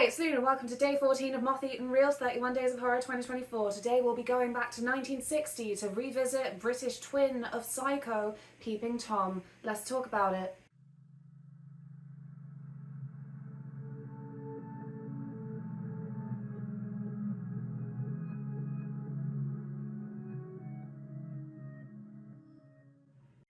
Hi, it's Luna. Welcome to day 14 of Moth Eaten Reels 31 Days of Horror 2024. Today we'll be going back to 1960 to revisit British twin of Psycho, Peeping Tom. Let's talk about it.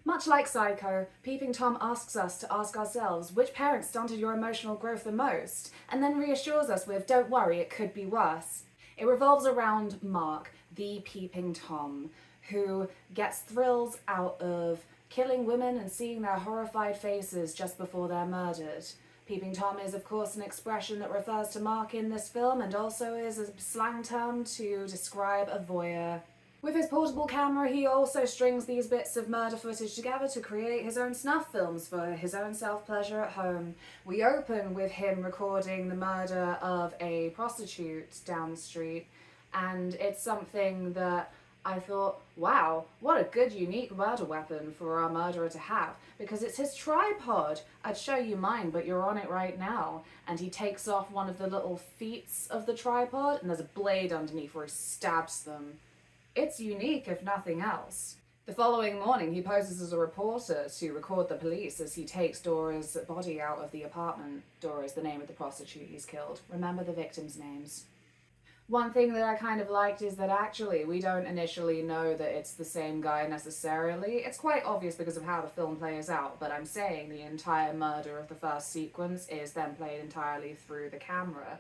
Much like Psycho, Peeping Tom asks us to ask ourselves which parent stunted your emotional growth the most, and then reassures us with, don't worry, it could be worse. It revolves around Mark, the Peeping Tom, who gets thrills out of killing women and seeing their horrified faces just before they're murdered. Peeping Tom is, of course, an expression that refers to Mark in this film and also is a slang term to describe a voyeur. With his portable camera, he also strings these bits of murder footage together to create his own snuff films for his own self-pleasure at home. We open with him recording the murder of a prostitute down the street, and it's something that I thought, wow, what a good unique murder weapon for our murderer to have, because it's his tripod. I'd show you mine, but you're on it right now. And he takes off one of the little feet of the tripod, and there's a blade underneath where he stabs them. It's unique, if nothing else. The following morning, he poses as a reporter to record the police as he takes Dora's body out of the apartment. Dora is the name of the prostitute he's killed. Remember the victims' names. One thing that I kind of liked is that actually we don't initially know that it's the same guy necessarily. It's quite obvious because of how the film plays out, but I'm saying the entire murder of the first sequence is then played entirely through the camera.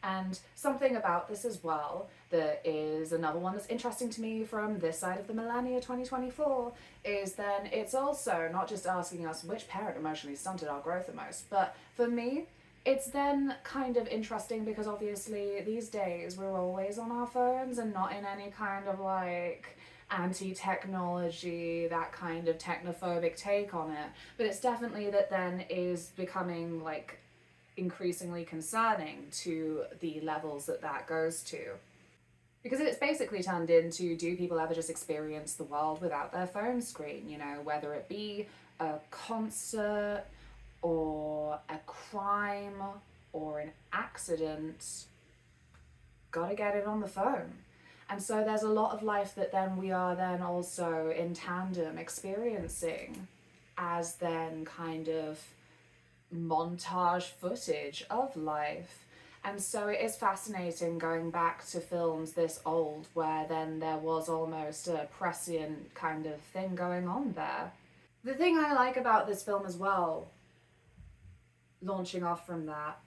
And something about this as well that is another one that's interesting to me from this side of the millennia 2024 is then it's also not just asking us which parent emotionally stunted our growth the most, but for me, it's then kind of interesting because obviously these days we're always on our phones and not in any kind of like anti-technology, that kind of technophobic take on it. But it's definitely that then is becoming like increasingly concerning to the levels that that goes to. Because it's basically turned into, do people ever just experience the world without their phone screen? You know, whether it be a concert or a crime or an accident, gotta get it on the phone. And so there's a lot of life that then we are then also in tandem experiencing as then kind of montage footage of life. And so it is fascinating going back to films this old where then there was almost a prescient kind of thing going on there. The thing I like about this film as well, launching off from that,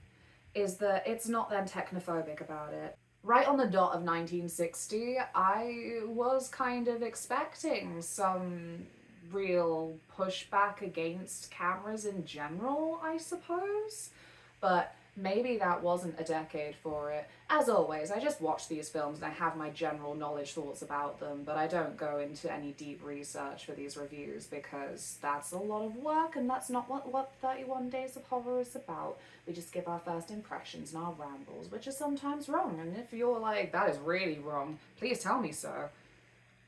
is that it's not then technophobic about it. Right on the dot of 1960, I was kind of expecting some real pushback against cameras in general, I suppose. But maybe that wasn't a decade for it. As always, I just watch these films and I have my general knowledge thoughts about them, but I don't go into any deep research for these reviews because that's a lot of work and that's not what 31 Days of Horror is about. We just give our first impressions and our rambles, which are sometimes wrong, and if you're like, that is really wrong, please tell me so.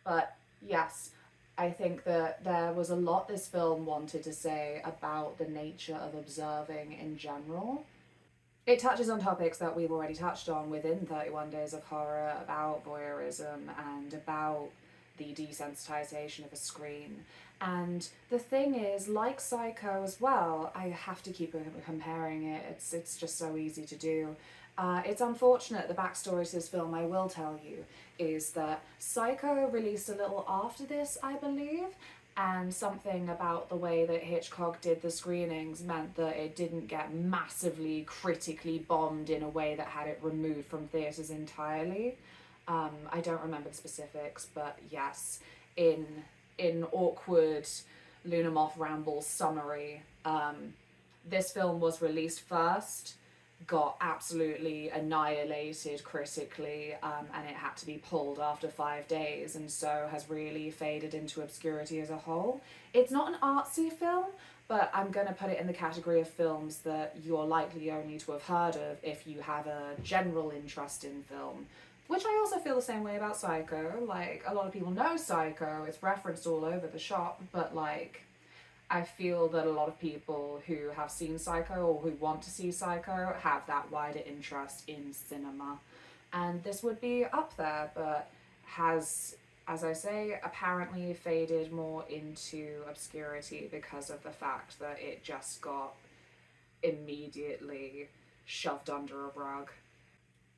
But yes, I think that there was a lot this film wanted to say about the nature of observing in general. It touches on topics that we've already touched on within 31 Days of Horror about voyeurism and about the desensitization of a screen. And the thing is, like Psycho as well, I have to keep comparing it, it's just so easy to do. It's unfortunate, the backstory to this film, I will tell you, is that Psycho released a little after this, I believe, and something about the way that Hitchcock did the screenings meant that it didn't get massively critically bombed in a way that had it removed from theatres entirely. I don't remember the specifics, but yes, in awkward Luna Moth Ramble summary, this film was released first, got absolutely annihilated critically, and it had to be pulled after 5 days, and so has really faded into obscurity as a whole. It's not an artsy film, but I'm going to put it in the category of films that you're likely only to have heard of if you have a general interest in film. Which I also feel the same way about Psycho. Like, a lot of people know Psycho, it's referenced all over the shop, but like, I feel that a lot of people who have seen Psycho or who want to see Psycho have that wider interest in cinema. And this would be up there, but has, as I say, apparently faded more into obscurity because of the fact that it just got immediately shoved under a rug.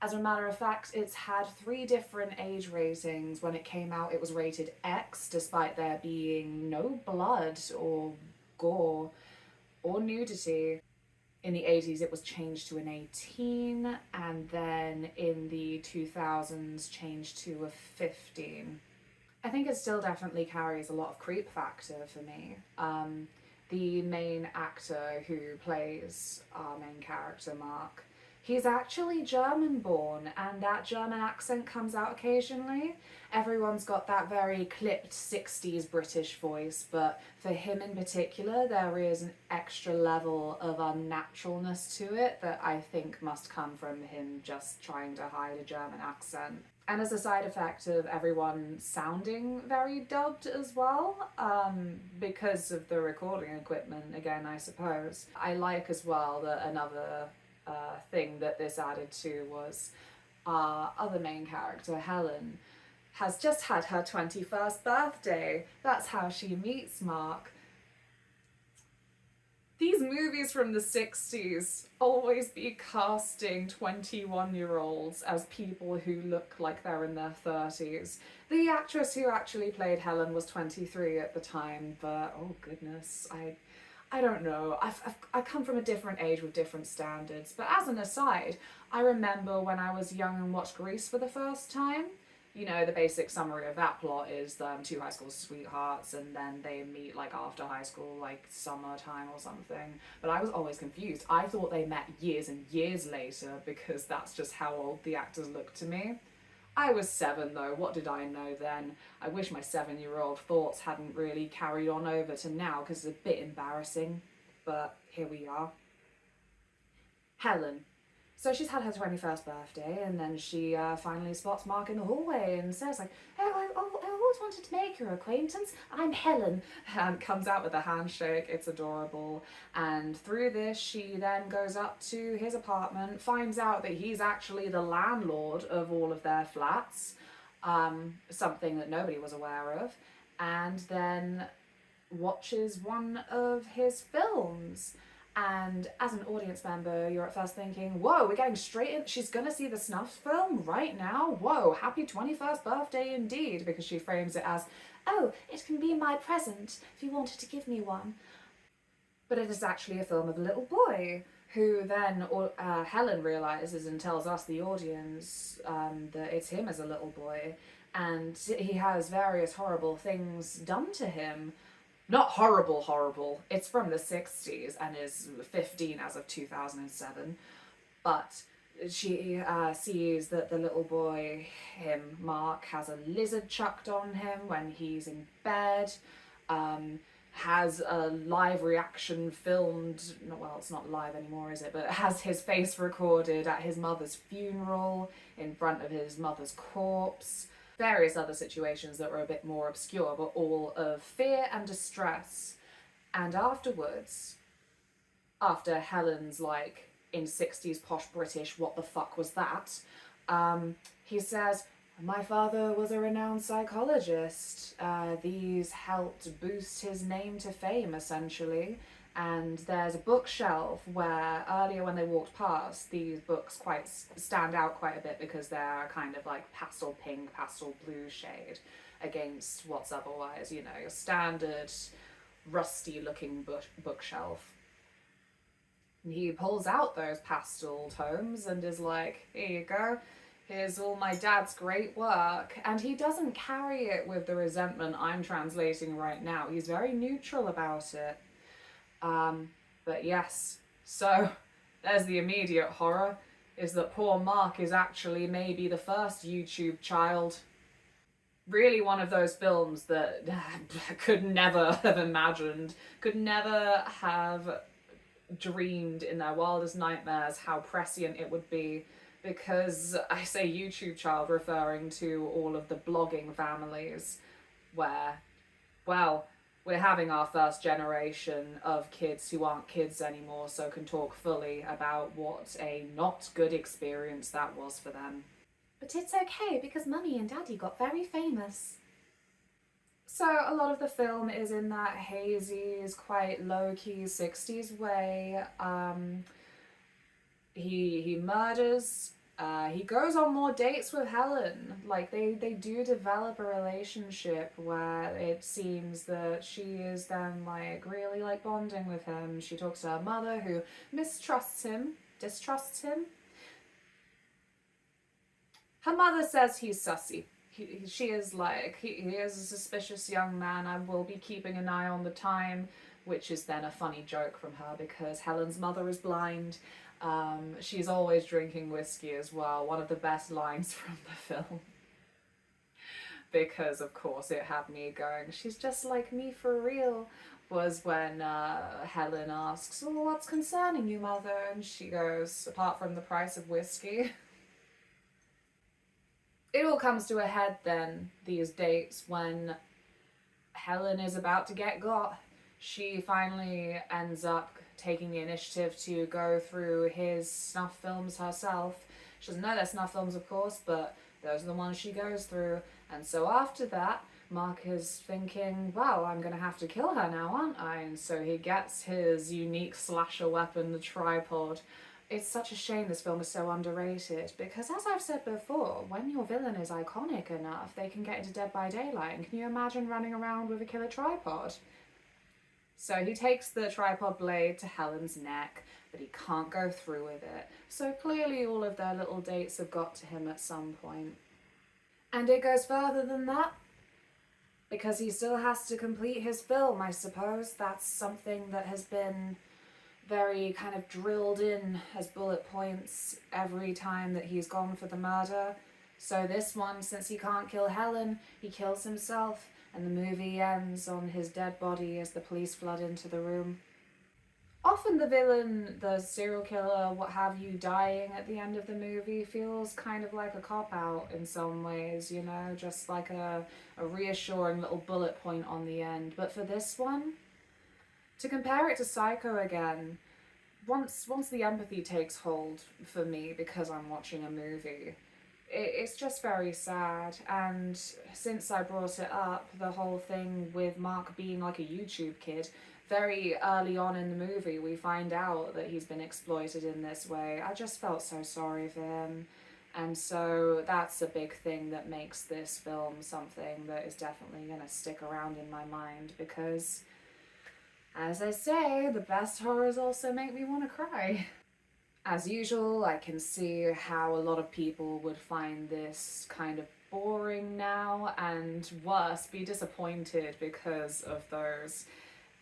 As a matter of fact, it's had 3 different age ratings. When it came out, it was rated X, despite there being no blood or gore or nudity. In the 80s, it was changed to an 18, and then in the 2000s, changed to a 15. I think it still definitely carries a lot of creep factor for me. The main actor who plays our main character, Mark, he's actually German born, and that German accent comes out occasionally. Everyone's got that very clipped 60s British voice, but for him in particular, there is an extra level of unnaturalness to it that I think must come from him just trying to hide a German accent. And as a side effect of everyone sounding very dubbed as well, because of the recording equipment, again, I suppose. I like as well that another thing that this added to was our other main character, Helen, has just had her 21st birthday. That's how she meets Mark. These movies from the 60s always be casting 21-year-olds as people who look like they're in their 30s. The actress who actually played Helen was 23 at the time, but oh goodness, I don't know. I come from a different age with different standards. But as an aside, I remember when I was young and watched Grease for the first time. You know, the basic summary of that plot is 2 high school sweethearts, and then they meet like after high school, like summertime or something. But I was always confused. I thought they met years and years later because that's just how old the actors looked to me. I was 7 though, what did I know then? I wish my 7-year-old thoughts hadn't really carried on over to now because it's a bit embarrassing, but here we are. Helen. So she's had her 21st birthday, and then she finally spots Mark in the hallway and says like, oh, I always wanted to make your acquaintance. I'm Helen. And comes out with a handshake. It's adorable. And through this, she then goes up to his apartment, finds out that he's actually the landlord of all of their flats, something that nobody was aware of, and then watches one of his films. And as an audience member, you're at first thinking, whoa, we're getting straight in. She's going to see the snuff film right now? Whoa, happy 21st birthday indeed, because she frames it as, oh, it can be my present if you wanted to give me one. But it is actually a film of a little boy who then Helen realises and tells us, the audience, that it's him as a little boy. And he has various horrible things done to him. Not horrible, it's from the 60s and is 15 as of 2007, but she sees that the little boy, Mark, has a lizard chucked on him when he's in bed, has a live reaction filmed, well, it's not live anymore, is it, but has his face recorded at his mother's funeral in front of his mother's corpse. Various other situations that were a bit more obscure, but all of fear and distress. And afterwards, after Helen's like, in 60s posh British, what the fuck was that? He says, my father was a renowned psychologist. These helped boost his name to fame, essentially. And there's a bookshelf where earlier when they walked past, these books stand out quite a bit because they're kind of like pastel pink, pastel blue shade against what's otherwise, you know, your standard rusty looking bookshelf. And he pulls out those pastel tomes and is like, here you go, here's all my dad's great work. And he doesn't carry it with the resentment I'm translating right now. He's very neutral about it. But yes, so there's the immediate horror, is that poor Mark is actually maybe the first YouTube child. Really one of those films that could never have imagined, could never have dreamed in their wildest nightmares how prescient it would be, because I say YouTube child referring to all of the blogging families where, well, we're having our first generation of kids who aren't kids anymore, so can talk fully about what a not good experience that was for them. But it's okay because Mummy and Daddy got very famous. So a lot of the film is in that hazy, quite low-key 60s way. He murders. He goes on more dates with Helen. Like, they do develop a relationship where it seems that she is then, like, really, like, bonding with him. She talks to her mother, who distrusts him. Her mother says he's sussy. She is like, he is a suspicious young man. I will be keeping an eye on the time, which is then a funny joke from her because Helen's mother is blind. She's always drinking whiskey as well. One of the best lines from the film. Because, of course, it had me going, she's just like me for real, was when Helen asks, well, what's concerning you, mother? And she goes, apart from the price of whiskey. It all comes to a head then, these dates, when Helen is about to get got. She finally ends up taking the initiative to go through his snuff films herself. She doesn't know they're snuff films, of course, but those are the ones she goes through. And so after that, Mark is thinking, well, I'm going to have to kill her now, aren't I? And so he gets his unique slasher weapon, the tripod. It's such a shame this film is so underrated, because as I've said before, when your villain is iconic enough, they can get into Dead by Daylight. And can you imagine running around with a killer tripod? So he takes the tripod blade to Helen's neck, but he can't go through with it. So clearly all of their little dates have got to him at some point. And it goes further than that, because he still has to complete his film, I suppose. That's something that has been very kind of drilled in as bullet points every time that he's gone for the murder. So this one, since he can't kill Helen, he kills himself, and the movie ends on his dead body as the police flood into the room. Often the villain, the serial killer, what have you, dying at the end of the movie feels kind of like a cop-out in some ways, you know, just like a reassuring little bullet point on the end. But for this one, to compare it to Psycho again, once the empathy takes hold for me because I'm watching a movie, it's just very sad. And since I brought it up, the whole thing with Mark being like a YouTube kid, very early on in the movie we find out that he's been exploited in this way. I just felt so sorry for him. And so that's a big thing that makes this film something that is definitely going to stick around in my mind, because, as I say, the best horrors also make me want to cry. As usual, I can see how a lot of people would find this kind of boring now, and worse, be disappointed because of those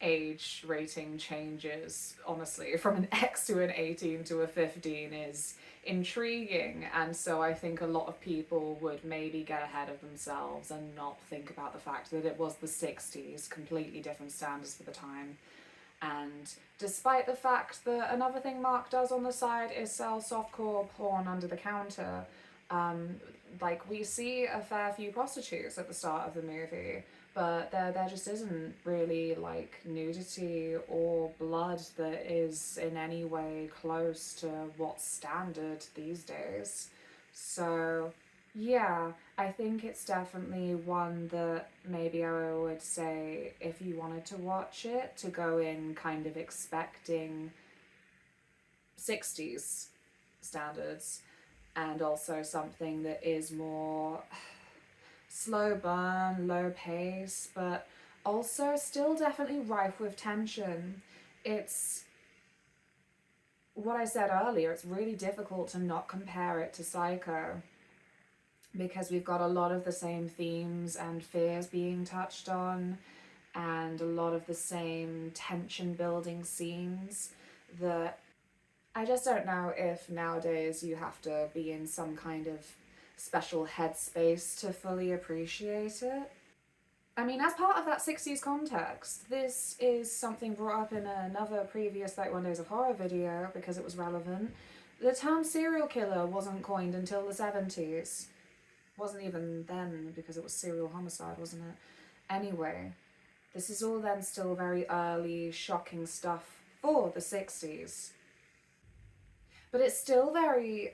age rating changes. Honestly, from an X to an 18 to a 15 is intriguing, and so I think a lot of people would maybe get ahead of themselves and not think about the fact that it was the 60s, completely different standards for the time. And despite the fact that another thing Mark does on the side is sell softcore porn under the counter, like, we see a fair few prostitutes at the start of the movie, but there just isn't really, like, nudity or blood that is in any way close to what's standard these days. So yeah, I think it's definitely one that maybe I would say, if you wanted to watch it, to go in kind of expecting 60s standards, and also something that is more slow burn, low pace, but also still definitely rife with tension. It's what I said earlier, it's really difficult to not compare it to Psycho, because we've got a lot of the same themes and fears being touched on, and a lot of the same tension building scenes that I just don't know if nowadays you have to be in some kind of special headspace to fully appreciate it. I mean, as part of that 60s context, this is something brought up in another previous 31 Days of Horror video because it was relevant. The term serial killer wasn't coined until the 70s. Wasn't even then, because it was serial homicide, wasn't it? Anyway, This is all then still very early, shocking stuff for the 60s. But it's still very,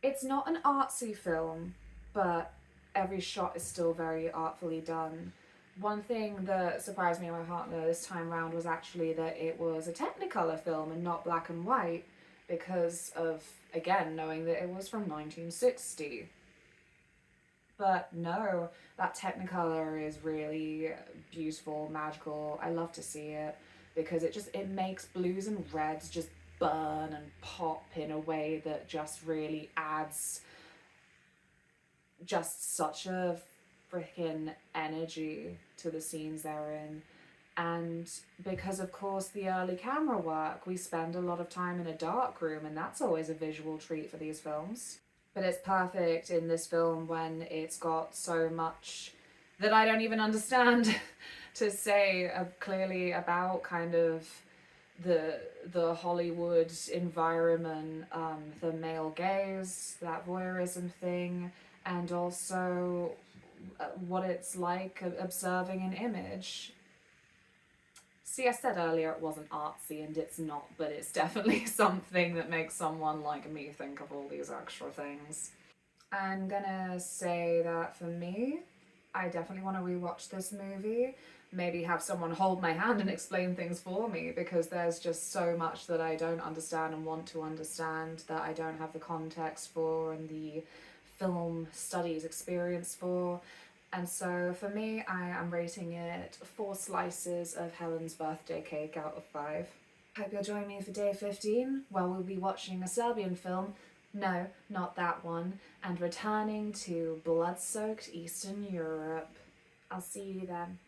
it's not an artsy film, but every shot is still very artfully done. One thing that surprised me and my partner this time round was actually that it was a Technicolor film and not black and white, because of, again, knowing that it was from 1960. But no, that Technicolor is really beautiful, magical. I love to see it because it makes blues and reds just burn and pop in a way that just really adds just such a freaking energy to the scenes they're in. And because, of course, the early camera work, we spend a lot of time in a dark room, and that's always a visual treat for these films. But it's perfect in this film when it's got so much that I don't even understand to say clearly about kind of the Hollywood environment, the male gaze, that voyeurism thing, and also what it's like observing an image. See, I said earlier it wasn't artsy, and it's not, but it's definitely something that makes someone like me think of all these extra things. I'm gonna say that for me, I definitely want to rewatch this movie. Maybe have someone hold my hand and explain things for me, because there's just so much that I don't understand and want to understand that I don't have the context for and the film studies experience for. And so for me, I am rating it 4 slices of Helen's birthday cake out of 5. Hope you'll join me for day 15, where we'll be watching a Serbian film, no, not that one, and returning to blood-soaked Eastern Europe. I'll see you then.